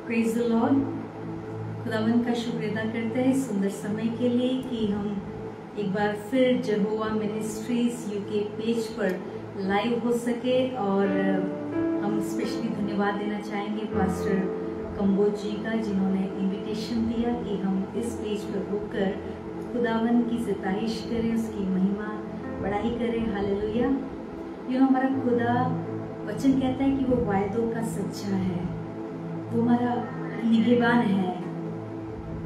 Praise the Lord. खुदावन का शुक्र अदा करते हैं सुंदर समय के लिए कि हम एक बार फिर जहोवा मिनिस्ट्रीज यूके पेज पर लाइव हो सके। और हम स्पेशली धन्यवाद देना चाहेंगे पास्टर कंबोज जी का, जिन्होंने इनविटेशन दिया कि हम इस पेज पर होकर खुदावन की सिताइश करें, उसकी महिमा बढ़ाई करें। हालेलुया। हमारा खुदा वचन कहता है कि वो वायदों का सच्चा है, वो हमारा निगहबान है,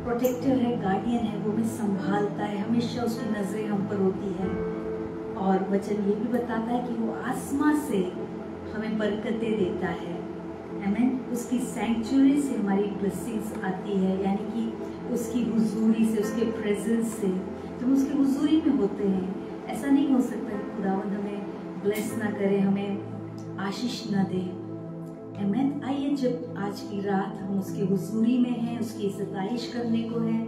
प्रोटेक्टर है, गार्डियन है, वो हमें संभालता है, हमेशा उसकी नजरें हम पर होती है। और वचन ये भी बताता है कि वो आसमां से हमें बरकतें देता है। आमीन। उसकी सैंक्चुअरी से हमारी ब्लेसिंग्स आती है, यानी कि उसकी हुजूरी से, उसके प्रेजेंस से। जब उसकी हुजूरी में होते हैं, ऐसा नहीं हो सकता कि खुदावंद हमें ब्लेस ना करे, हमें आशीष ना दे। आमीन। आइए, जब आज की रात हम उसकी हुजूरी में हैं, उसकी सताइश करने को है,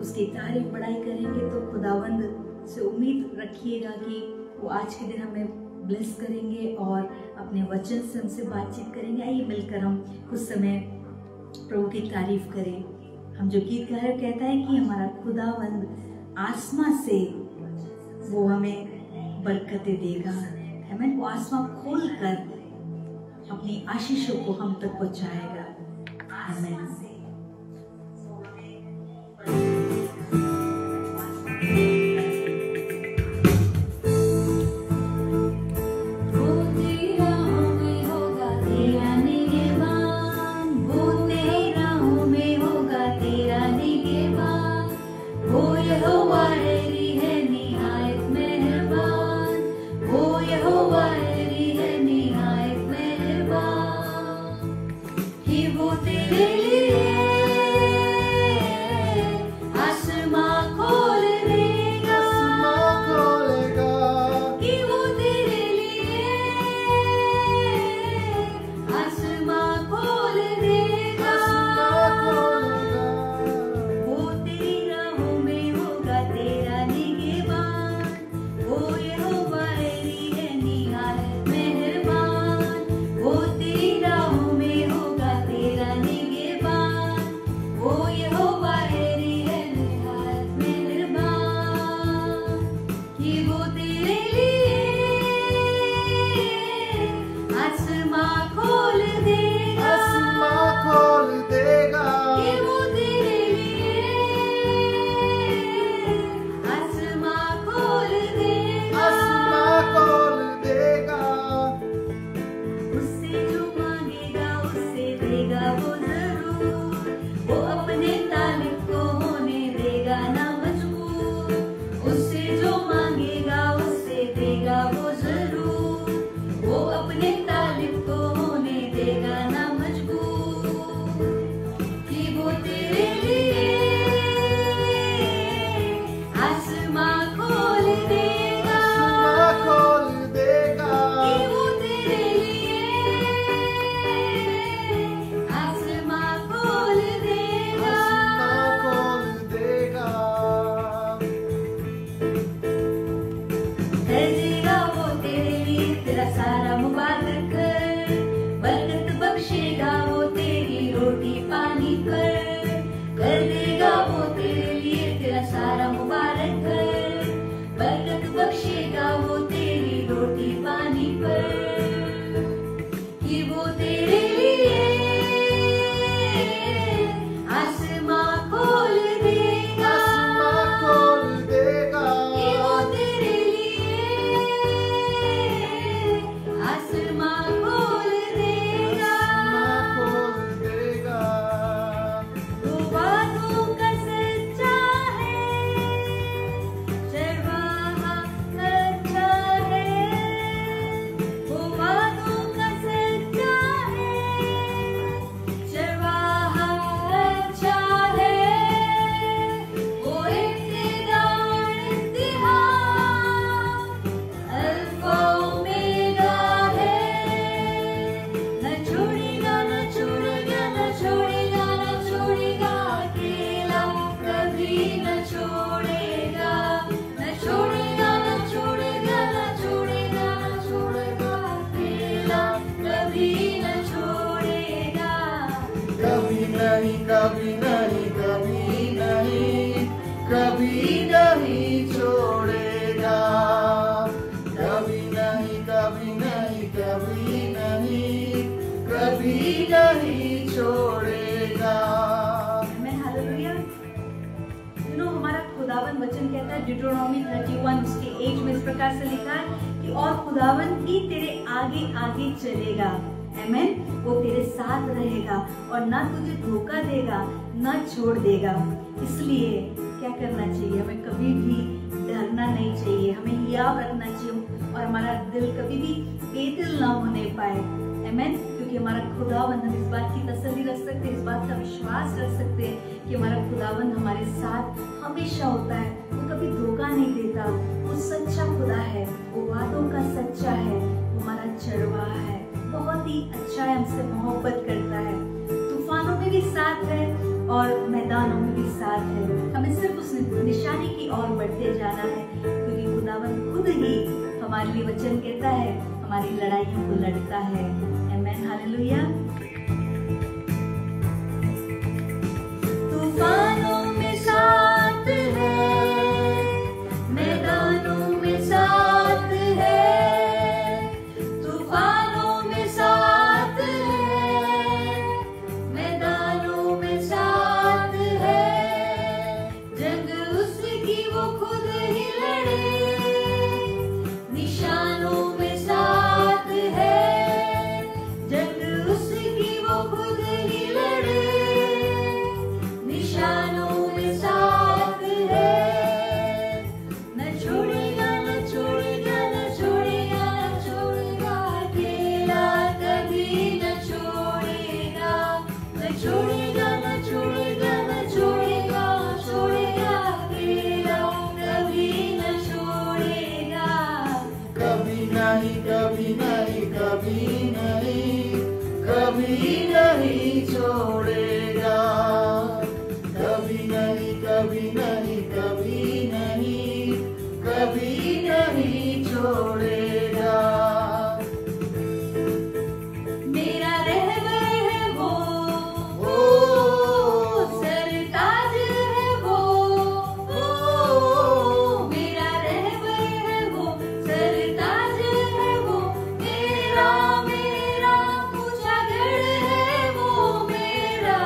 उसकी तारीफ बढ़ाई करेंगे, तो खुदावंद से उम्मीद रखिएगा कि वो आज के दिन हमें ब्लेस करेंगे और अपने वचन से हमसे बातचीत करेंगे। आइए मिलकर हम कुछ समय प्रभु की तारीफ करें। हम जो गीत गा रहे कहता है कि हमारा खुदावंद आसमां से वो हमें बरकतें देगा। आमीन। वो आसमां खोल कर अपनी आशीषों को हम तक पहुंचाएगा। आमीन। सारा मुबारक बरकत बख्शेगा। नहीं कभी नहीं कभी नहीं कभी नहीं छोड़ेगा, कभी नहीं कभी नहीं कभी नहीं कभी नहीं छोड़ेगा। हालेलुया। हमारा खुदावन वचन कहता है डिट्रोनॉमी 31 उसके 8 में इस प्रकार से लिखा है कि और खुदावन ही तेरे आगे आगे चलेगा, आमीन, वो तेरे साथ रहेगा और ना तुझे धोखा देगा ना छोड़ देगा। इसलिए क्या करना चाहिए, हमें कभी भी डरना नहीं चाहिए, हमें हियाव रखना चाहिए और हमारा दिल कभी भी बेदिल ना होने पाए, आमीन, क्योंकि हमारा खुदावन, हम इस बात की तसल्ली रख सकते हैं, इस बात का विश्वास रख सकते हैं कि हमारा खुदावन हमारे साथ हमेशा होता है, वो कभी धोखा नहीं देता, वो सच्चा खुदा है, वो वादों का सच्चा है, वो हमारा चरवाहा है, बहुत ही अच्छा है, हमसे मोहब्बत करता है, तूफानों में भी साथ है और मैदानों में भी साथ है। हमें सिर्फ उस निशानी की ओर बढ़ते जाना है, क्योंकि खुदावन खुद ही हमारे लिए वचन कहता है, हमारी लड़ाइयों को लड़ता है, आमीन, हालेलुया। तूफानों में साथ है, मैदानों में साथ है, तूफानों में साथ है, मैदानों में साथ है, जंग उसकी वो खुद ही लड़े, निशानों में साथ है, जंग उसकी वो खुद ही लड़े, निशानों में साथ है, न छोड़ेगा न छोड़ेगा न छोड़ेगा न छोड़ेगा, अकेला कभी न छोड़ेगा, न छोड़ेगा न छोड़ेगा न छोड़ेगा, छोड़ेगा अकेला कभी न छोड़ेगा, कभी नहीं कभी नहीं कभी नहीं कभी नहीं छोड़ेगा, कभी नहीं कभी नहीं कभी नहीं कभी नहीं छोड़ेगा। मेरा रहबर है वो, सरताज है वो, मेरा रहबर है वो, सरताज है वो, मेरा मेरा पूछा गढ़ है वो, मेरा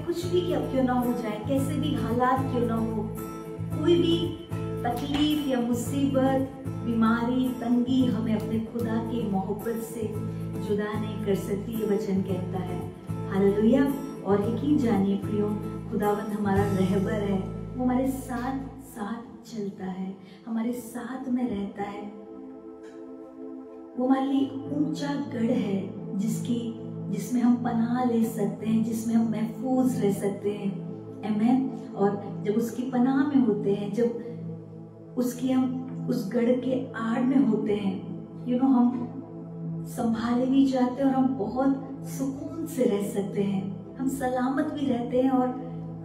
कुछ भी क्यों ना हो जाए, कैसे भी हालात क्यों ना हो, कोई भी तकलीफ या मुसीबत, बीमारी, तंगी हमें अपने खुदा की मोहब्बत से जुदा नहीं कर सकती, ये वचन कहता है। हालेलुया। और यकीन जानिए प्रियो, खुदावंद हमारा रहबर है, वो हमारे साथ साथ चलता है, हमारे साथ में रहता है। वो हमारे लिए ऊंचा गढ़ है जिसमें हम पनाह ले सकते हैं, जिसमें हम महफूज रह सकते हैं। आमीन। और जब उसकी पनाह में होते हैं, जब हम उस गढ़ के आड़ में होते हैं, हम संभाले भी जाते हैं और हम बहुत सुकून से रह सकते हैं, हम सलामत भी रहते हैं और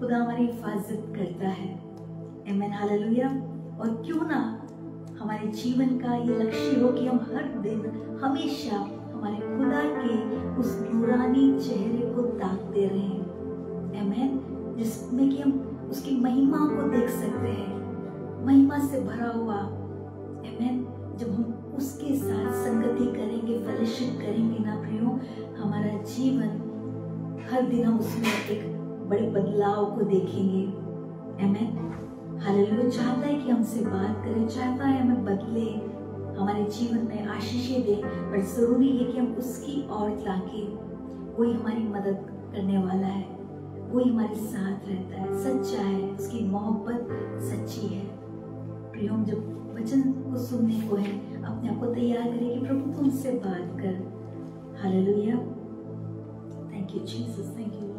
खुदा हमारी हिफाजत करता है। आमीन। हालेलुया। और क्यों ना हमारे जीवन का ये लक्ष्य हो कि हम हर दिन हमेशा हमारे खुदा के उस नूरानी चेहरे को ताकते रहें। आमीन। जिसमें कि हम उसकी महिमा को देख सकते हैं, महिमा से भरा हुआ। आमीन। जब हम उसके साथ संगति करेंगे, फेलोशिप करेंगे ना प्रियो, हमारा जीवन हर दिन हम उसमें एक बड़े बदलाव को देखेंगे। आमीन। हालेलुया। चाहता है कि हमसे बात करे, चाहता है हमें बदले, हमारे जीवन में आशीषें दे, पर जरूरी है कि हम उसकी ओर ताकें। वही हमारी मदद करने वाला है, वही हमारे साथ रहता है, सच्चा है, उसकी मोहब्बत सच्ची है। प्रियो, जब वचन को सुनने को है, अपने आप को तैयार करें कि प्रभु तुमसे बात कर। Hallelujah. Thank you Jesus, thank you Lord.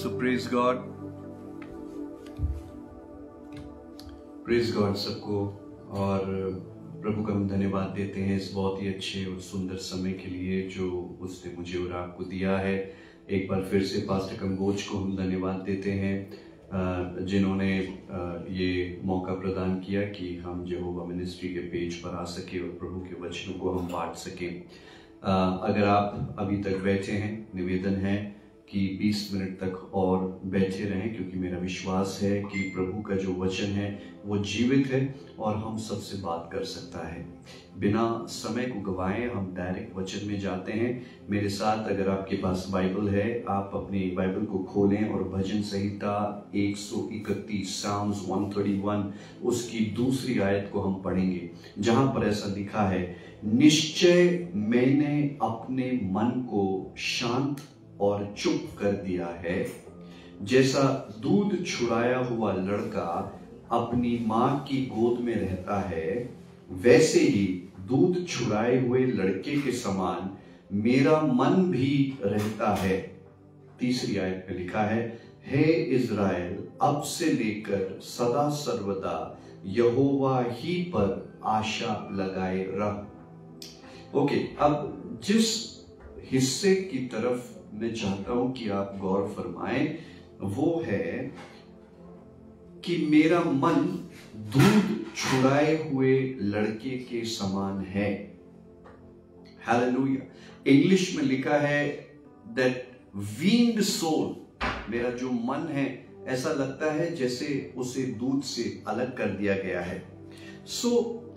So praise God सबको। और प्रभु का हम धन्यवाद देते हैं इस बहुत ही अच्छे और सुंदर समय के लिए जो उसने मुझे और आपको दिया है। एक बार फिर से पास्टर कंबोज को हम धन्यवाद देते हैं जिन्होंने ये मौका प्रदान किया कि हम यहोवा मिनिस्ट्री के पेज पर आ सके और प्रभु के वचनों को हम बांट सकें। अगर आप अभी तक बैठे हैं, निवेदन है कि 20 मिनट तक और बैठे रहें, क्योंकि मेरा विश्वास है कि प्रभु का जो वचन है वो जीवित है और हम सबसे बात कर सकता है। बिना समय को गवाए हम डायरेक्ट वचन में जाते हैं। मेरे साथ अगर आपके पास बाइबल है, आप अपनी बाइबल को खोलें और भजन संहिता 131 साम्स 131 उसकी दूसरी आयत को हम पढ़ेंगे, जहां पर ऐसा लिखा है, निश्चय मैंने अपने मन को शांत और चुप कर दिया है, जैसा दूध छुड़ाया हुआ लड़का अपनी मां की गोद में रहता है, वैसे ही दूध छुड़ाए हुए लड़के के समान मेरा मन भी रहता है। तीसरी आयत में लिखा है, हे इज़राइल, अब से लेकर सदा सर्वदा यहोवा ही पर आशा लगाए रह। ओके, अब जिस हिस्से की तरफ मैं चाहता हूं कि आप गौर फरमाएं, वो है कि मेरा मन दूध छुड़ाए हुए लड़के के समान है। हालेलुया। इंग्लिश में लिखा है दैट वीन्ड सोल, मेरा जो मन है ऐसा लगता है जैसे उसे दूध से अलग कर दिया गया है।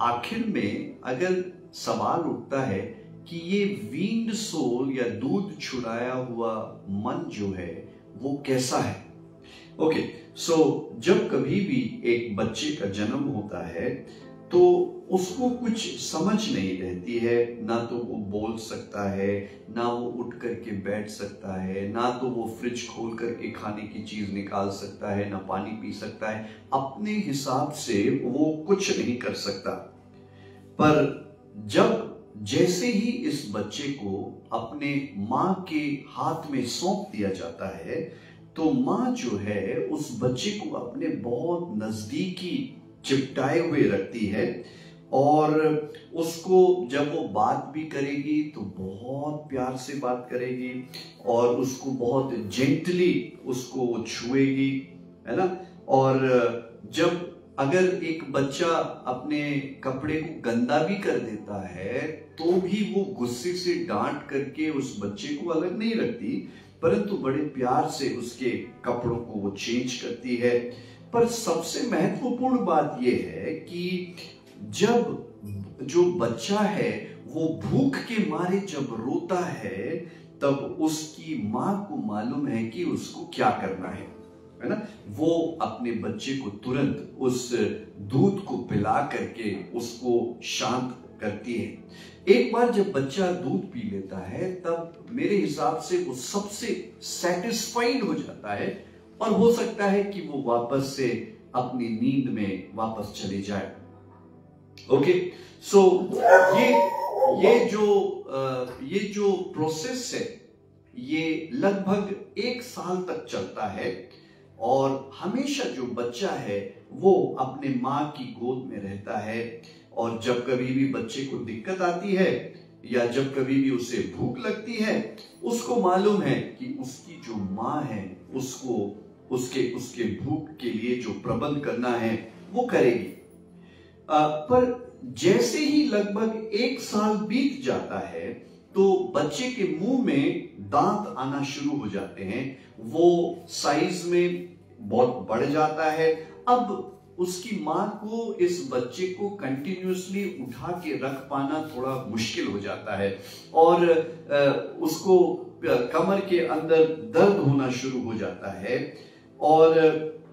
आखिर में अगर सवाल उठता है कि ये वीन्ड सोल या दूध छुड़ाया हुआ मन जो है वो कैसा है। जब कभी भी एक बच्चे का जन्म होता है तो उसको कुछ समझ नहीं रहती है, ना तो वो बोल सकता है, ना वो उठ करके बैठ सकता है, ना तो वो फ्रिज खोल करके खाने की चीज निकाल सकता है, ना पानी पी सकता है। अपने हिसाब से वो कुछ नहीं कर सकता। पर जैसे ही इस बच्चे को अपने माँ के हाथ में सौंप दिया जाता है तो माँ जो है उस बच्चे को अपने बहुत नजदीकी चिपटाए हुए रखती है और उसको जब वो बात भी करेगी तो बहुत प्यार से बात करेगी और उसको बहुत जेंटली उसको छुएगी, है ना। और जब अगर एक बच्चा अपने कपड़े को गंदा भी कर देता है तो भी वो गुस्से से डांट करके उस बच्चे को अलग नहीं रखती, परंतु बड़े प्यार से उसके कपड़ों को वो चेंज करती है। पर सबसे महत्वपूर्ण बात यह है कि जब जो बच्चा है वो भूख के मारे जब रोता है, तब उसकी मां को मालूम है कि उसको क्या करना है ना। वो अपने बच्चे को तुरंत उस दूध को पिला करके उसको शांत करती है। एक बार जब बच्चा दूध पी लेता है, तब मेरे हिसाब से वो सबसे सेटिस्फाइड हो जाता है और हो सकता है कि वो वापस से अपनी नींद में वापस चले जाए। ओके, सो ये जो प्रोसेस है ये लगभग 1 साल तक चलता है और हमेशा जो बच्चा है वो अपने माँ की गोद में रहता है। और जब कभी भी बच्चे को दिक्कत आती है या जब कभी भी उसे भूख लगती है, उसको मालूम है कि उसकी जो माँ है उसको उसके भूख के लिए जो प्रबंध करना है वो करेगी। पर जैसे ही लगभग 1 साल बीत जाता है तो बच्चे के मुंह में दांत आना शुरू हो जाते हैं। वो साइज में बहुत बढ़ जाता है। अब उसकी मां को इस बच्चे को कंटिन्यूअसली उठा के रख पाना थोड़ा मुश्किल हो जाता है और उसको कमर के अंदर दर्द होना शुरू हो जाता है। और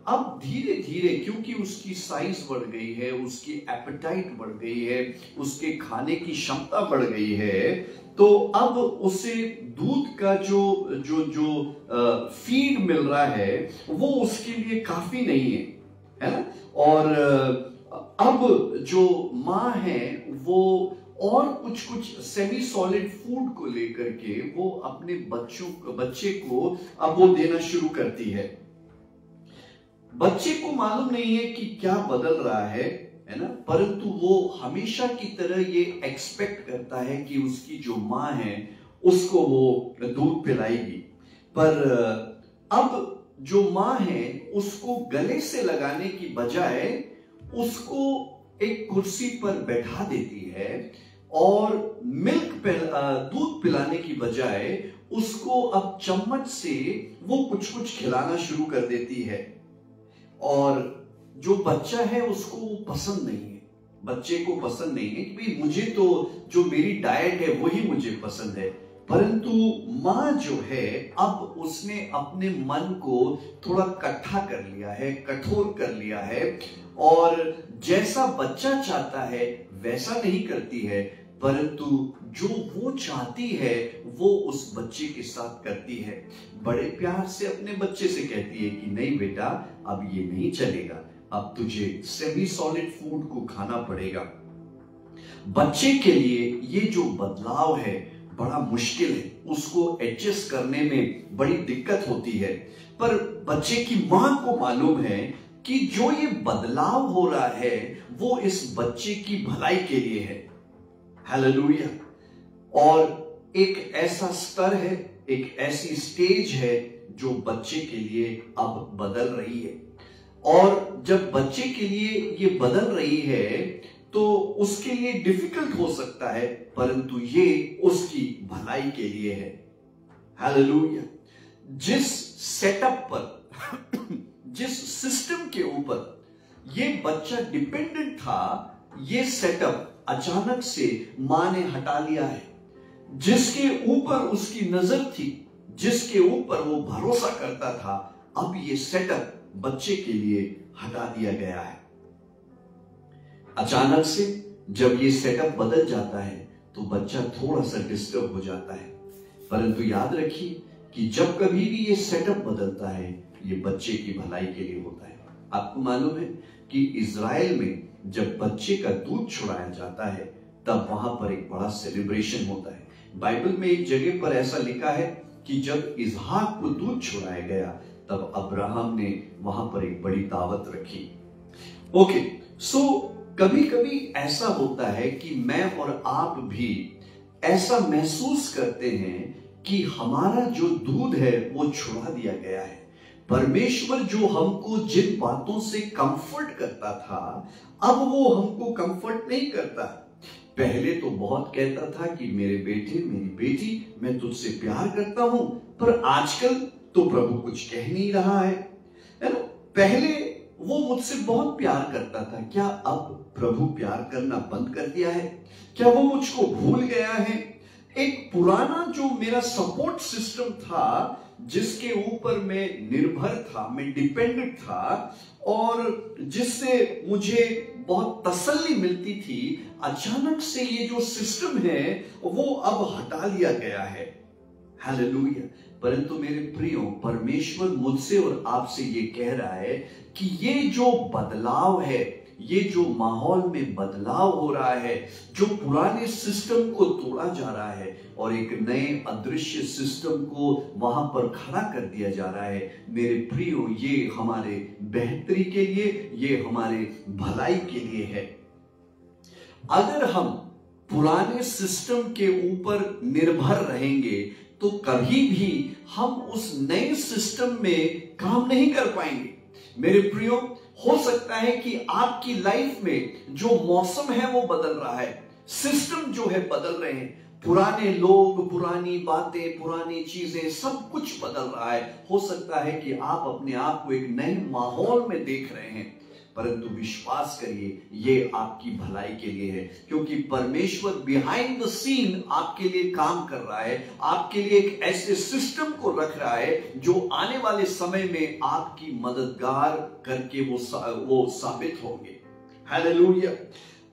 अब धीरे धीरे क्योंकि उसकी साइज बढ़ गई है, उसकी एपेटाइट बढ़ गई है, उसके खाने की क्षमता बढ़ गई है, तो अब उसे दूध का जो फीड मिल रहा है वो उसके लिए काफी नहीं है ना। और अब जो माँ है वो और कुछ सेमी सॉलिड फूड को लेकर के वो अपने बच्चे को अब वो देना शुरू करती है। बच्चे को मालूम नहीं है कि क्या बदल रहा है ना, परंतु वो हमेशा की तरह ये एक्सपेक्ट करता है कि उसकी जो माँ है उसको वो दूध पिलाएगी। पर अब जो माँ है उसको गले से लगाने की बजाय उसको एक कुर्सी पर बैठा देती है और दूध पिलाने की बजाय उसको अब चम्मच से वो कुछ खिलाना शुरू कर देती है। और जो बच्चा है उसको वो पसंद नहीं है, बच्चे को पसंद नहीं है कि भाई मुझे तो जो मेरी डाइट है वही मुझे पसंद है। परंतु माँ जो है अब उसने अपने मन को थोड़ा कट्ठा कर लिया है, कठोर कर लिया है और जैसा बच्चा चाहता है वैसा नहीं करती है, परंतु जो वो चाहती है वो उस बच्चे के साथ करती है। बड़े प्यार से अपने बच्चे से कहती है कि नहीं बेटा, अब ये नहीं चलेगा, अब तुझे सेमी सॉलिड फूड को खाना पड़ेगा। बच्चे के लिए ये जो बदलाव है बड़ा मुश्किल है, उसको एडजस्ट करने में बड़ी दिक्कत होती है। पर बच्चे की मां को मालूम है कि जो ये बदलाव हो रहा है वो इस बच्चे की भलाई के लिए है। हालेलुया। और एक ऐसा स्तर है, एक ऐसी स्टेज है जो बच्चे के लिए अब बदल रही है। और जब बच्चे के लिए ये बदल रही है तो उसके लिए डिफिकल्ट हो सकता है, परंतु ये उसकी भलाई के लिए है। हालेलुया। जिस सेटअप पर जिस सिस्टम के ऊपर ये बच्चा डिपेंडेंट था, ये सेटअप अचानक से मां ने हटा लिया है। जिसके ऊपर उसकी नजर थी, जिसके ऊपर वो भरोसा करता था, अब ये सेटअप बच्चे के लिए हटा दिया गया है। अचानक से जब ये सेटअप बदल जाता है तो बच्चा थोड़ा सा डिस्टर्ब हो जाता है, परंतु याद रखिए कि जब कभी भी ये सेटअप बदलता है ये बच्चे की भलाई के लिए होता है। आपको मालूम है कि इजराइल में जब बच्चे का दूध छुड़ाया जाता है तब वहां पर एक बड़ा सेलिब्रेशन होता है। बाइबल में एक जगह पर ऐसा लिखा है कि जब इसहाक को दूध छुड़ाया गया तब अब्राहम ने वहां पर एक बड़ी दावत रखी। ओके, सो कभी कभी ऐसा होता है कि मैं और आप भी ऐसा महसूस करते हैं कि हमारा जो दूध है वो छुड़ा दिया गया है। परमेश्वर जो हमको जिन बातों से कंफर्ट करता था अब वो हमको कंफर्ट नहीं करता। पहले तो बहुत कहता था कि मेरे बेटे मेरी बेटी मैं तुझसे प्यार करता हूं, पर आजकल तो प्रभु कुछ कह नहीं रहा है ना। पहले वो मुझसे बहुत प्यार करता था, क्या अब प्रभु प्यार करना बंद कर दिया है? क्या वो मुझको भूल गया है? एक पुराना जो मेरा सपोर्ट सिस्टम था, जिसके ऊपर मैं निर्भर था, मैं डिपेंडेंट था और जिससे मुझे बहुत तसल्ली मिलती थी, अचानक से ये जो सिस्टम है वो अब हटा लिया गया है। हालेलुया। परंतु मेरे प्रियो, परमेश्वर मुझसे और आपसे ये कह रहा है कि ये जो बदलाव है, ये जो माहौल में बदलाव हो रहा है, जो पुराने सिस्टम को तोड़ा जा रहा है और एक नए अदृश्य सिस्टम को वहां पर खड़ा कर दिया जा रहा है, मेरे प्रियो, ये हमारे बेहतरी के लिए, ये हमारे भलाई के लिए है। अगर हम पुराने सिस्टम के ऊपर निर्भर रहेंगे तो कभी भी हम उस नए सिस्टम में काम नहीं कर पाएंगे। मेरे प्रियो, हो सकता है कि आपकी लाइफ में जो मौसम है वो बदल रहा है, सिस्टम जो है बदल रहे हैं, पुराने लोग, पुरानी बातें, पुरानी चीजें, सब कुछ बदल रहा है। हो सकता है कि आप अपने आप को एक नए माहौल में देख रहे हैं, परंतु विश्वास करिए ये आपकी भलाई के लिए है, क्योंकि परमेश्वर बिहाइंड द सीन आपके लिए काम कर रहा है, आपके लिए एक ऐसे सिस्टम को रख रहा है जो आने वाले समय में आपकी मददगार करके वो साबित होंगे। हालेलुया।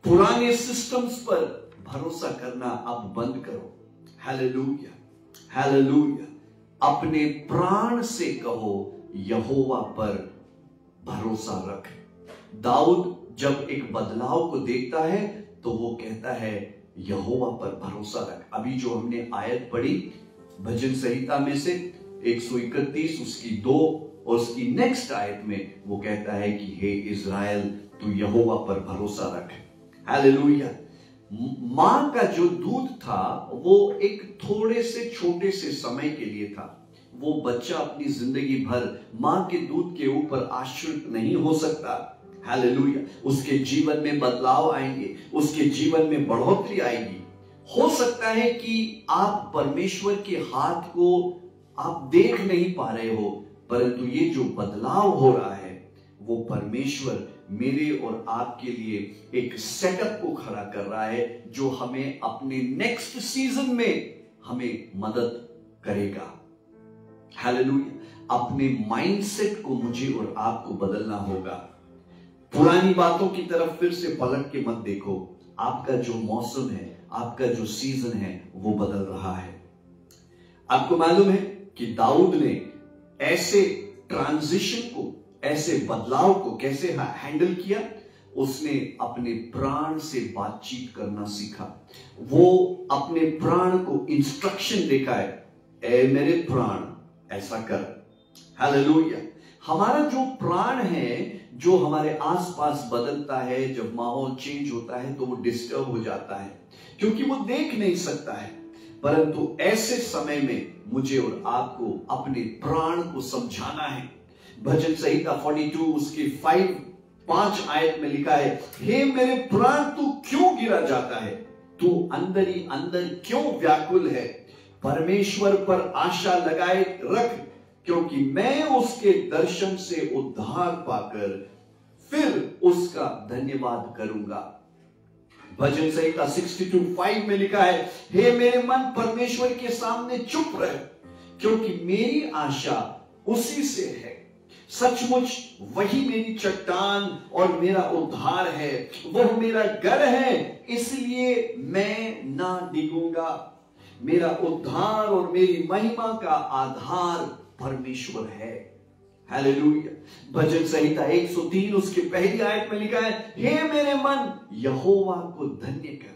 पुराने सिस्टम्स पर भरोसा करना अब बंद करो। Hallelujah, hallelujah. अपने प्राण से कहो यहोवा पर भरोसा रख। दाऊद जब एक बदलाव को देखता है तो वो कहता है यहोवा पर भरोसा रख। अभी जो हमने आयत पढ़ी भजन संहिता में से 131 उसकी 2 और उसकी नेक्स्ट आयत में वो कहता है कि हे इज़राइल तू यहोवा पर भरोसा रख। हालेलुया। मां का जो दूध था वो एक थोड़े से छोटे से समय के लिए था। वो बच्चा अपनी जिंदगी भर मां के दूध के ऊपर आश्रित नहीं हो सकता। हालेलुया। उसके जीवन में बदलाव आएंगे, उसके जीवन में बढ़ोतरी आएगी। हो सकता है कि आप परमेश्वर के हाथ को आप देख नहीं पा रहे हो, परंतु ये जो बदलाव हो रहा है वो परमेश्वर मेरे और आपके लिए एक सेटअप को खड़ा कर रहा है जो हमें अपने नेक्स्ट सीजन में हमें मदद करेगा। हालेलुया। अपने माइंडसेट को मुझे और आपको बदलना होगा। पुरानी बातों की तरफ फिर से पलट के मत देखो। आपका जो मौसम है, आपका जो सीजन है वो बदल रहा है। आपको मालूम है कि दाऊद ने ऐसे ट्रांजिशन को, ऐसे बदलाव को कैसे हैंडल किया? उसने अपने प्राण से बातचीत करना सीखा। वो अपने प्राण को इंस्ट्रक्शन देखा है, ए मेरे प्राण ऐसा कर। हालेलुया। हमारा जो प्राण है, जो हमारे आसपास बदलता है, जब माहौल चेंज होता है तो वो डिस्टर्ब हो जाता है क्योंकि वो देख नहीं सकता है। परंतु ऐसे समय में मुझे और आपको अपने प्राण को समझाना है। भजन संहिता 42 उसकी 5 आयत में लिखा है, हे मेरे प्राण तू क्यों गिरा जाता है, तू अंदर ही अंदर क्यों व्याकुल है? परमेश्वर पर आशा लगाए रख, क्योंकि मैं उसके दर्शन से उद्धार पाकर फिर उसका धन्यवाद करूंगा। भजन संहिता 62:5 में लिखा है, हे मेरे मन परमेश्वर के सामने चुप रह, क्योंकि मेरी आशा उसी से है। सचमुच वही मेरी चट्टान और मेरा उद्धार है, वह मेरा घर है, इसलिए मैं ना डिगूंगा। मेरा उद्धार और मेरी महिमा का आधार परमेश्वर है। हालेलुया। भजन संहिता 103 उसकी पहली आयत में लिखा है, हे मेरे मन यहोवा को धन्य कर।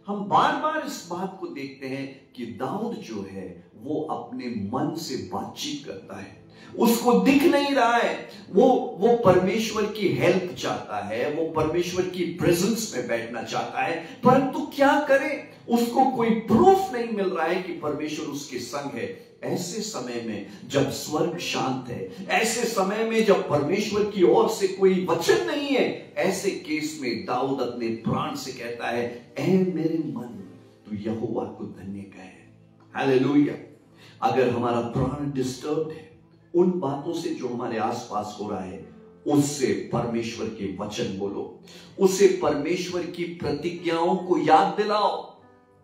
हम बार बार इस बात को देखते हैं कि दाऊद जो है वो अपने मन से बातचीत करता है, उसको दिख नहीं रहा है, वो परमेश्वर की हेल्प चाहता है, वो परमेश्वर की प्रेजेंस में बैठना चाहता है, परंतु क्या करे, उसको कोई प्रूफ नहीं मिल रहा है कि परमेश्वर उसके संग है। ऐसे समय में जब स्वर्ग शांत है, ऐसे समय में जब परमेश्वर की ओर से कोई वचन नहीं है, ऐसे केस में दाऊद अपने प्राण से कहता है, ऐ मेरे मन तू यहोवा को धन्य कहे। हालेलुया। अगर हमारा प्राण डिस्टर्ब्ड है उन बातों से जो हमारे आसपास हो रहा है, उससे परमेश्वर के वचन बोलो, उसे परमेश्वर की प्रतिज्ञाओं को याद दिलाओ।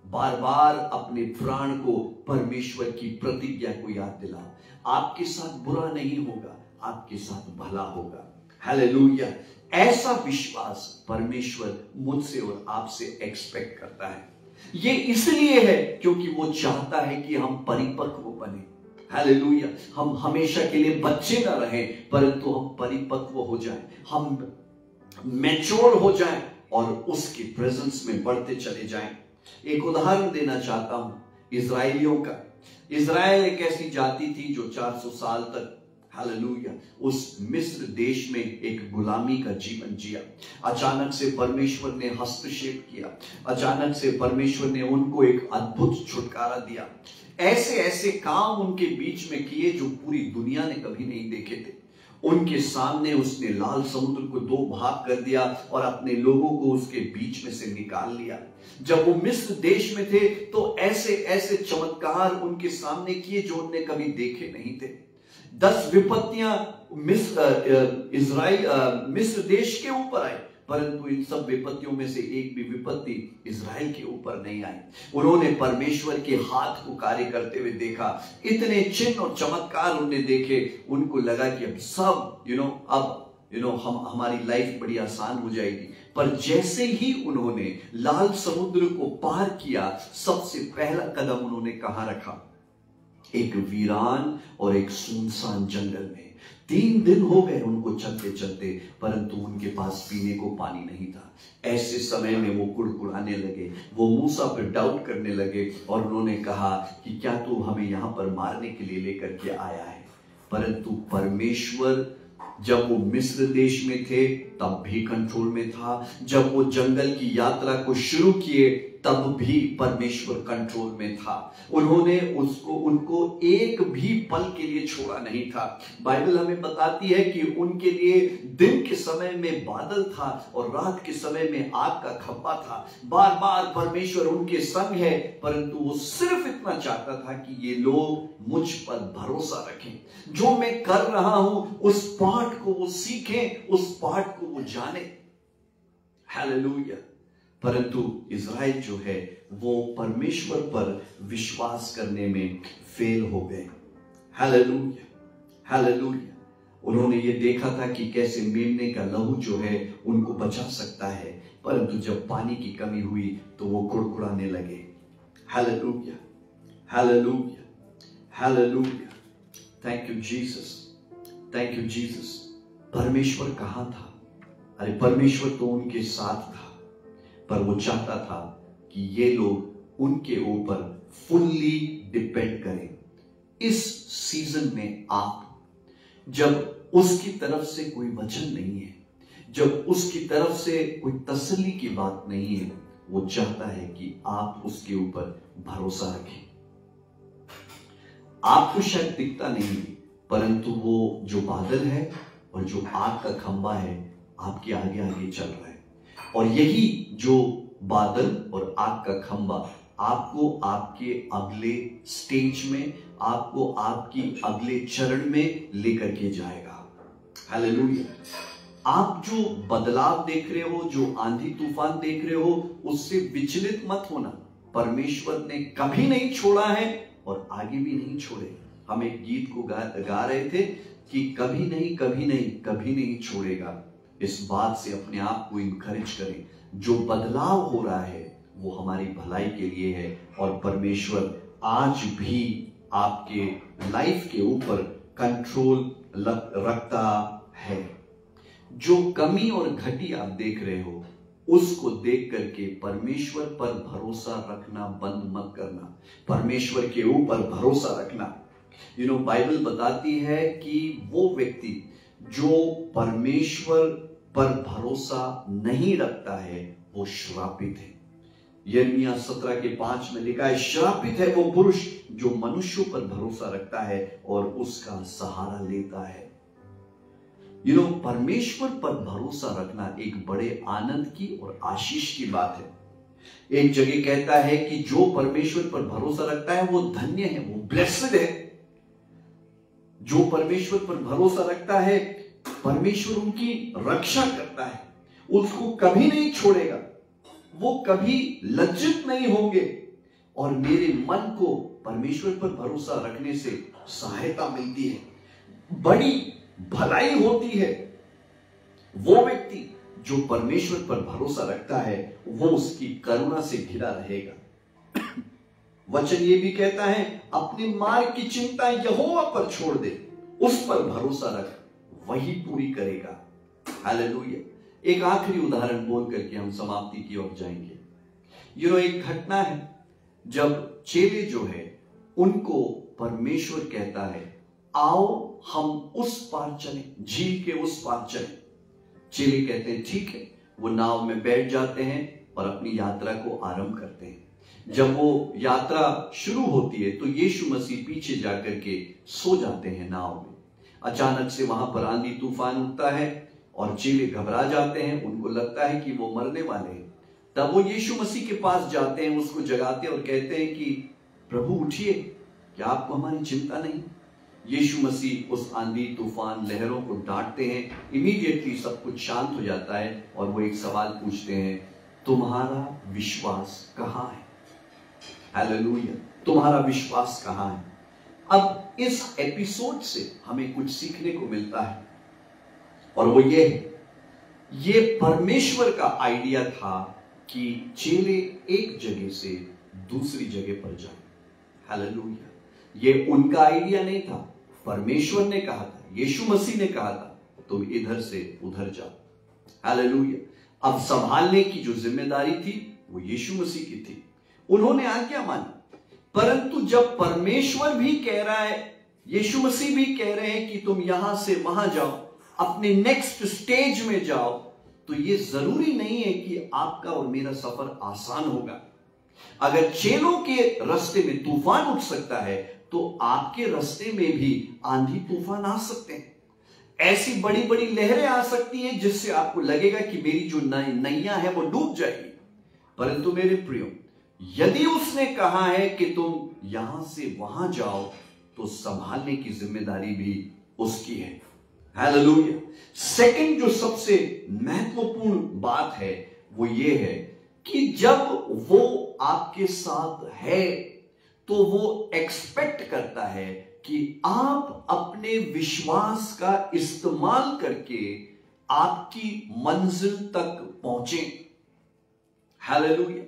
बार बार अपने प्राण को परमेश्वर की प्रतिज्ञा को याद दिलाओ। आपके साथ बुरा नहीं होगा, आपके साथ भला होगा। हालेलुया। ऐसा विश्वास परमेश्वर मुझसे और आपसे एक्सपेक्ट करता है। ये इसलिए है क्योंकि वो चाहता है कि हम परिपक्व बने। हालेलुया। हम हमेशा के लिए बच्चे ना रहें, परंतु हम परिपक्व हो जाएं, हम मैच्योर हो जाएं और उसकी प्रेजेंस में बढ़ते चले जाएं। एक उदाहरण देना चाहता हूं इजराइलियों का। इजराइल एक ऐसी जाति थी जो 400 साल तक, हालेलुया, उस मिस्र देश में एक गुलामी का जीवन जिया। अचानक से परमेश्वर ने हस्तक्षेप किया, अचानक से परमेश्वर ने उनको एक अद्भुत छुटकारा दिया। ऐसे ऐसे काम उनके बीच में किए जो पूरी दुनिया ने कभी नहीं देखे थे। उनके सामने उसने लाल समुद्र को 2 भाग कर दिया और अपने लोगों को उसके बीच में से निकाल लिया। जब वो मिस्र देश में थे तो ऐसे ऐसे चमत्कार उनके सामने किए जो उनने कभी देखे नहीं थे। 10 विपत्तियां मिस्र देश के ऊपर आई, परंतु इन सब विपत्तियों में से एक भी विपत्ति इजराइल के ऊपर नहीं आई। उन्होंने परमेश्वर के हाथ को कार्य करते हुए देखा, इतने चिन्ह और चमत्कार उन्होंने देखे, उनको लगा कि अब सब हमारी लाइफ बड़ी आसान हो जाएगी। पर जैसे ही उन्होंने लाल समुद्र को पार किया, सबसे पहला कदम उन्होंने कहां रखा? एक वीरान और एक सुनसान जंगल में। 3 दिन हो गए उनको चलते चलते, परंतु उनके पास पीने को पानी नहीं था। ऐसे समय में वो कुड़कुड़ाने लगे, वो मूसा पर डाउट करने लगे और उन्होंने कहा कि क्या तू हमें यहां पर मारने के लिए लेकर के आया है? परंतु परमेश्वर जब वो मिस्र देश में थे तब भी कंट्रोल में था, जब वो जंगल की यात्रा को शुरू किए तब भी परमेश्वर कंट्रोल में था। उन्होंने उनको एक भी पल के लिए छोड़ा नहीं था। बाइबल हमें बताती है कि उनके लिए दिन के समय में बादल था और रात के समय में आग का खंभा था। बार बार परमेश्वर उनके संग है, परंतु वो सिर्फ इतना चाहता था कि ये लोग मुझ पर भरोसा रखें। जो मैं कर रहा हूं उस पाठ को वो सीखें, उस पाठ को वो जाने। हालेलुया। परंतु इजराइल जो है वो परमेश्वर पर विश्वास करने में फेल हो गए। Hallelujah, hallelujah. उन्होंने ये देखा था कि कैसे मेमने का लहू जो है उनको बचा सकता है, परंतु जब पानी की कमी हुई तो वो कुड़कुड़ाने लगे। Hallelujah, hallelujah, hallelujah. Thank you Jesus, thank you Jesus. परमेश्वर कहां था? अरे परमेश्वर तो उनके साथ था, पर वो चाहता था कि ये लोग उनके ऊपर फुल्ली डिपेंड करें। इस सीजन में आप, जब उसकी तरफ से कोई वचन नहीं है, जब उसकी तरफ से कोई तसल्ली की बात नहीं है, वो चाहता है कि आप उसके ऊपर भरोसा रखें। आपको शायद दिखता नहीं, परंतु वो जो बादल है और जो आग का खंभा है आपके आगे आगे चल रहा है। और यही जो बादल और आग का खंभा आपको आपके अगले स्टेज में, आपको आपकी अगले चरण में लेकर के जाएगा। हालेलुया। आप जो बदलाव देख रहे हो, जो आंधी तूफान देख रहे हो, उससे विचलित मत होना। परमेश्वर ने कभी नहीं छोड़ा है और आगे भी नहीं छोड़े। हम एक गीत को गा रहे थे कि कभी नहीं, कभी नहीं, कभी नहीं छोड़ेगा। इस बात से अपने आप को इनकरेज करें। जो बदलाव हो रहा है वो हमारी भलाई के लिए है और परमेश्वर आज भी आपके लाइफ के ऊपर कंट्रोल रखता है। जो कमी और घटी आप देख रहे हो, उसको देख करके परमेश्वर पर भरोसा रखना बंद मत करना। परमेश्वर के ऊपर भरोसा रखना। बाइबल बताती है कि वो व्यक्ति जो परमेश्वर पर भरोसा नहीं रखता है वो श्रापित है। यिर्मयाह 17:5 में लिखा है, श्रापित है वो पुरुष जो मनुष्यों पर भरोसा रखता है और उसका सहारा लेता है। परमेश्वर पर भरोसा रखना एक बड़े आनंद की और आशीष की बात है। एक जगह कहता है कि जो परमेश्वर पर भरोसा रखता है वो धन्य है, वो ब्लेस्ड है। जो परमेश्वर पर भरोसा रखता है, परमेश्वर उनकी रक्षा करता है, उसको कभी नहीं छोड़ेगा, वो कभी लज्जित नहीं होंगे। और मेरे मन को परमेश्वर पर भरोसा रखने से सहायता मिलती है, बड़ी भलाई होती है। वो व्यक्ति जो परमेश्वर पर भरोसा रखता है वो उसकी करुणा से घिरा रहेगा। वचन ये भी कहता है, अपने मार्ग की चिंता यहोवा पर छोड़ दे, उस पर भरोसा रख, वही पूरी करेगा। हालेलुया। एक आखिरी उदाहरण बोल करके हम समाप्ति की ओर जाएंगे। एक घटना है जब चेले जो है उनको परमेश्वर कहता है, आओ हम उस पार चलें, झील के उस पार चलें। चेले कहते हैं ठीक है। वो नाव में बैठ जाते हैं और अपनी यात्रा को आरंभ करते हैं। जब वो यात्रा शुरू होती है तो यीशु मसीह पीछे जाकर के सो जाते हैं नाव में। अचानक से वहां पर आंधी तूफान उठता है और चेले घबरा जाते हैं, उनको लगता है कि वो मरने वाले हैं। तब वो यीशु मसीह के पास जाते हैं, उसको जगाते हैं और कहते हैं कि प्रभु उठिए, क्या आपको हमारी चिंता नहीं? यीशु मसीह उस आंधी तूफान लहरों को डांटते हैं, इमीडिएटली सब कुछ शांत हो जाता है और वो एक सवाल पूछते हैं, तुम्हारा विश्वास कहां है? हालेलुया। तुम्हारा विश्वास कहां है? अब इस एपिसोड से हमें कुछ सीखने को मिलता है और वो ये है, ये परमेश्वर का आइडिया था कि चेले एक जगह से दूसरी जगह पर जाएं। हालेलुया। ये उनका आइडिया नहीं था, परमेश्वर ने कहा था, यीशु मसीह ने कहा था, तुम इधर से उधर जाओ। हालेलुया। अब संभालने की जो जिम्मेदारी थी वो यीशु मसीह की थी, उन्होंने आज्ञा मानी। परंतु जब परमेश्वर भी कह रहा है, यीशु मसीह भी कह रहे हैं कि तुम यहां से वहां जाओ, अपने नेक्स्ट स्टेज में जाओ, तो ये जरूरी नहीं है कि आपका और मेरा सफर आसान होगा। अगर चेलों के रास्ते में तूफान उठ सकता है तो आपके रास्ते में भी आंधी तूफान आ सकते हैं। ऐसी बड़ी बड़ी लहरें आ सकती हैं जिससे आपको लगेगा कि मेरी जो नैया है वो डूब जाएगी। परंतु मेरे प्रियो, यदि उसने कहा है कि तुम यहां से वहां जाओ तो संभालने की जिम्मेदारी भी उसकी है। हालेलुया। सेकंड जो सबसे महत्वपूर्ण बात है वो ये है कि जब वो आपके साथ है तो वो एक्सपेक्ट करता है कि आप अपने विश्वास का इस्तेमाल करके आपकी मंजिल तक पहुंचे। हालेलुया।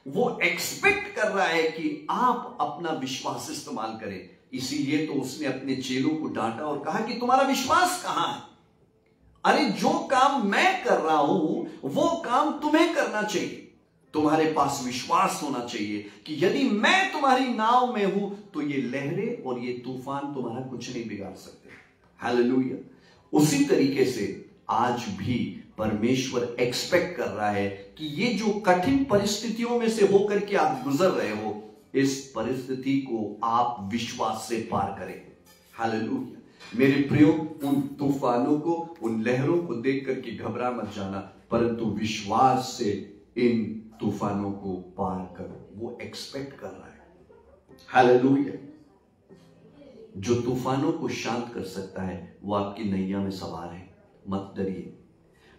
वो एक्सपेक्ट कर रहा है कि आप अपना विश्वास इस्तेमाल करें। इसीलिए तो उसने अपने चेलों को डांटा और कहा कि तुम्हारा विश्वास कहां है? अरे जो काम मैं कर रहा हूं वो काम तुम्हें करना चाहिए। तुम्हारे पास विश्वास होना चाहिए कि यदि मैं तुम्हारी नाव में हूं तो ये लहरें और ये तूफान तुम्हारा कुछ नहीं बिगाड़ सकते। हालेलुया। उसी तरीके से आज भी परमेश्वर एक्सपेक्ट कर रहा है कि ये जो कठिन परिस्थितियों में से होकर के आप गुजर रहे हो, इस परिस्थिति को आप विश्वास से पार करें। हालेलुया। मेरे प्रियो, उन तूफानों को, उन लहरों को देख करके घबरा मत जाना, परंतु विश्वास से इन तूफानों को पार करो। वो एक्सपेक्ट कर रहा है। हालेलुया। जो तूफानों को शांत कर सकता है वो आपकी नैया में सवार है। मत डरिए,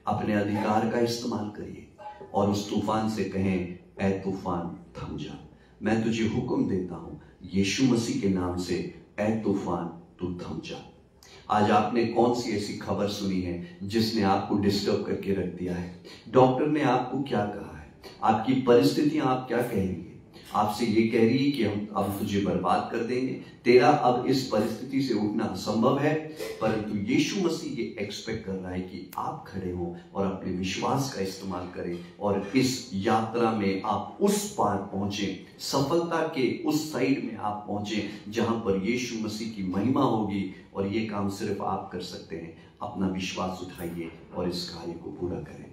अपने अधिकार का इस्तेमाल करिए और उस तूफान से कहें, ऐ तूफान थम जा। मैं तुझे हुक्म देता हूं यीशु मसीह के नाम से, ऐ तूफान तू थम जा। आज आपने कौन सी ऐसी खबर सुनी है जिसने आपको डिस्टर्ब करके रख दिया है? डॉक्टर ने आपको क्या कहा है? आपकी परिस्थितियां आप क्या कह रही है? आपसे ये कह रही है कि हम अब तुझे बर्बाद कर देंगे, तेरा अब इस परिस्थिति से उठना असंभव है, परंतु यीशु मसीह ये एक्सपेक्ट कर रहा है कि आप खड़े हो और अपने विश्वास का इस्तेमाल करें और इस यात्रा में आप उस पार पहुंचे, सफलता के उस साइड में आप पहुंचे जहां पर यीशु मसीह की महिमा होगी। और ये काम सिर्फ आप कर सकते हैं। अपना विश्वास उठाइए और इस कार्य को पूरा करें।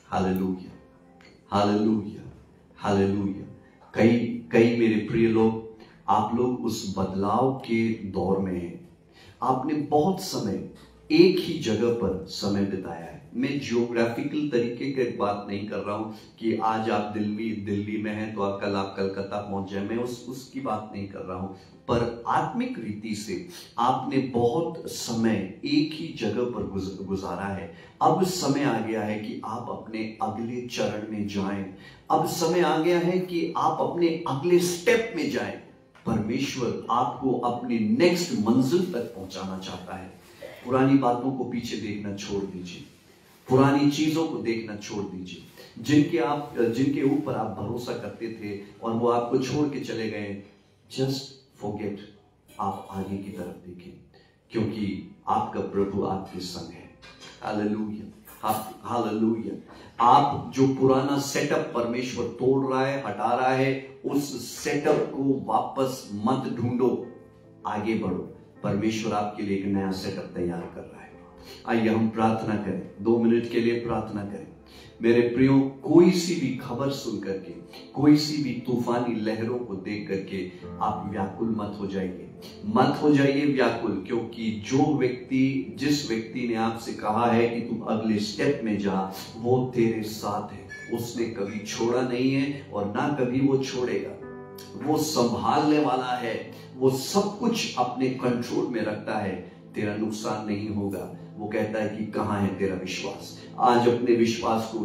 Hallelujah, hallelujah, hallelujah. कई मेरे प्रिय लोग, आप लोग उस बदलाव के दौर में हैं। आपने बहुत समय एक ही जगह पर समय बिताया है। मैं जियोग्राफिकल तरीके की बात नहीं कर रहा हूं कि आज आप दिल्ली में हैं तो कल आप कलकत्ता पहुंच जाए, मैं उसकी बात नहीं कर रहा हूं, पर आत्मिक रीति से आपने बहुत समय एक ही जगह पर गुजारा है। अब समय आ गया है कि आप अपने अगले चरण में जाएं। अब समय आ गया है कि आप अपने अगले स्टेप में जाएं। परमेश्वर आपको अपनी नेक्स्ट मंजिल तक पहुंचाना चाहता है। पुरानी बातों को पीछे देखना छोड़ दीजिए, पुरानी चीजों को देखना छोड़ दीजिए, जिनके ऊपर आप भरोसा करते थे और वो आपको छोड़ के चले गए। जस्ट फॉरगेट, आप आगे की तरफ देखें, क्योंकि आपका प्रभु आपके संग है। Hallelujah, hallelujah. आप जो पुराना सेटअप परमेश्वर तोड़ रहा है, हटा रहा है, उस सेटअप को वापस मत ढूंढो, आगे बढ़ो। परमेश्वर आपके लिए एक नया सेटअप तैयार कर रहा है। आइए हम प्रार्थना करें, 2 मिनट के लिए प्रार्थना करें। मेरे प्रियो, कोई सी भी खबर सुन करके, कोई सी भी तूफानी लहरों को देख करके आप व्याकुल मत हो जाइए व्याकुल, क्योंकि जिस व्यक्ति ने आपसे कहा है कि तुम अगले स्टेप में जा, वो तेरे साथ है। उसने कभी छोड़ा नहीं है और ना कभी वो छोड़ेगा। वो संभालने वाला है, वो सब कुछ अपने कंट्रोल में रखता है। तेरा नुकसान नहीं होगा। वो कहता है कि कहाँ है तेरा विश्वास। आज अपने विश्वास को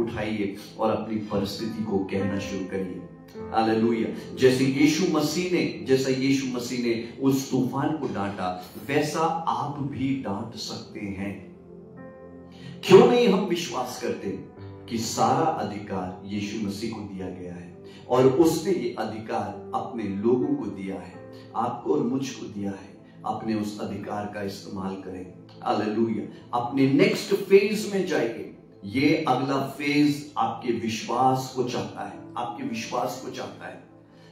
उठाइए और अपनी परिस्थिति को कहना शुरू करिए। हालेलुया। जैसा यीशु मसीह ने उस तूफान को डांटा, वैसा आप भी डांट सकते हैं। क्यों नहीं हम विश्वास करते कि सारा अधिकार यीशु मसीह को दिया गया है और उसने ये अधिकार अपने लोगों को दिया है, आपको और मुझको दिया है। अपने उस अधिकार का इस्तेमाल करें। हालेलुया। अपने नेक्स्ट फेज में जाइए। ये अगला फेज आपके विश्वास को चाहता है।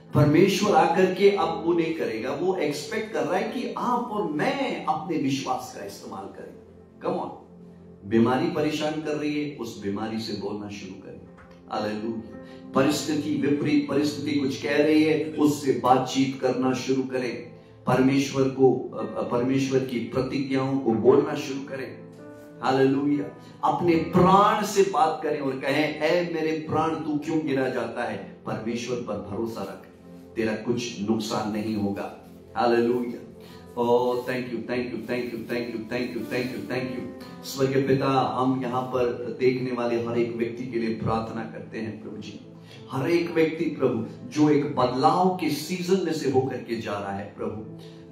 परमेश्वर आकर के अब वो नहीं करेगा, वो एक्सपेक्ट कर रहा है कि आप और मैं अपने विश्वास का इस्तेमाल करें। Come on. बीमारी परेशान कर रही है, उस बीमारी से बोलना शुरू करें। हालेलुया। विपरीत परिस्थिति कुछ कह रही है, उससे बातचीत करना शुरू करें। परमेश्वर की प्रतिज्ञाओं को बोलना शुरू करें। हालेलुया। अपने प्राण से बात करें और कहें, ऐ मेरे प्राण तू क्यों गिरा जाता है? परमेश्वर पर भरोसा रख, तेरा कुछ नुकसान नहीं होगा। हालेलुया। Oh thank you. स्वर्गीय पिता, हम यहाँ पर देखने वाले हर एक व्यक्ति के लिए प्रार्थना करते हैं प्रभु जी। हर एक व्यक्ति प्रभु जो एक बदलाव के सीजन में से होकर के जा रहा है प्रभु,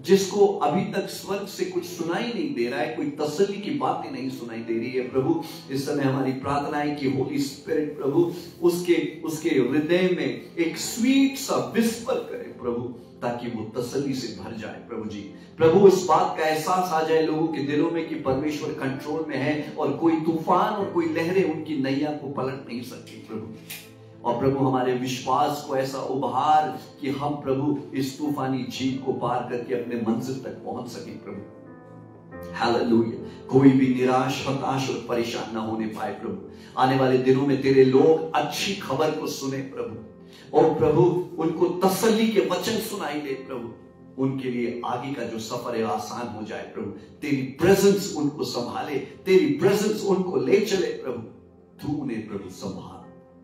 जिसको अभी तक स्वर्ग से कुछ सुनाई नहीं दे रहा है, कोई तसल्ली की बातें नहीं सुनाई दे रही है प्रभु, इस समय हमारी प्रार्थना है कि होली स्पिरिट प्रभु उसके हृदय में एक स्वीट सा विस्पर करे प्रभु, ताकि वो तसल्ली से भर जाए प्रभु जी। प्रभु इस बात का एहसास आ जाए लोगों के दिलों में कि परमेश्वर कंट्रोल में है और कोई तूफान और कोई लहरें उनकी नैया को पलट नहीं सकती प्रभु। और प्रभु हमारे विश्वास को ऐसा उभार कि हम प्रभु इस तूफानी झील को पार करके अपने मंजिल तक पहुंच सके प्रभु। हालेलुया। कोई भी निराश, हताश और परेशान ना होने पाए प्रभु। आने वाले दिनों में तेरे लोग अच्छी खबर को सुने प्रभु, और प्रभु उनको तसल्ली के वचन सुनाई दे प्रभु। उनके लिए आगे का जो सफर है आसान हो जाए प्रभु। तेरी प्रेजेंस उनको संभाले, तेरी प्रेजेंस उनको ले चले प्रभु। तू उन्हें प्रभु संभाल।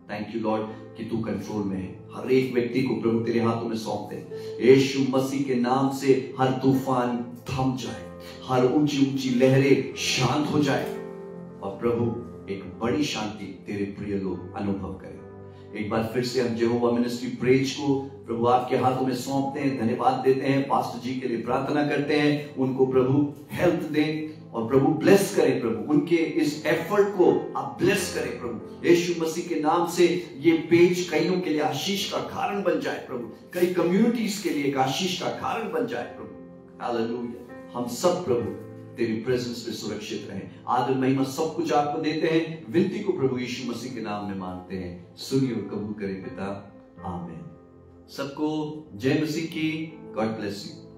थैंक यू लॉर्ड कि तू कंट्रोल में है। हर एक व्यक्ति को प्रभु तेरे हाथों में सौंप दे। यीशु मसीह के नाम से हर तूफान थम जाए, हर ऊंची ऊंची लहरें शांत हो जाए, और प्रभु एक बड़ी शांति तेरे प्रिय लोग अनुभव करें। एक बार फिर से हम यहोवा मिनिस्ट्री प्रेज को प्रभु आपके हाथों में सौंपते हैं, धन्यवाद देते हैं। पास्टर जी के लिए प्रार्थना करते हैं, उनको प्रभु हेल्थ दें, और प्रभु ब्लेस करें प्रभु, उनके इस एफर्ट को आप ब्लेस करें प्रभु। यीशु मसीह के नाम से ये पेज कईयों के लिए आशीष का कारण बन जाए प्रभु, कई कम्युनिटीज के लिए एक आशीष का कारण बन जाए प्रभु। हालेलुया। हम सब प्रभु तेरी प्रेजेंस में सुरक्षित रहें। आदर महिमा सब कुछ आपको देते हैं। विनती को प्रभु यीशु मसीह के नाम में मांगते हैं, सुनिए और कबूल करें पिता, आमीन। सबको जय मसीह की। God bless you.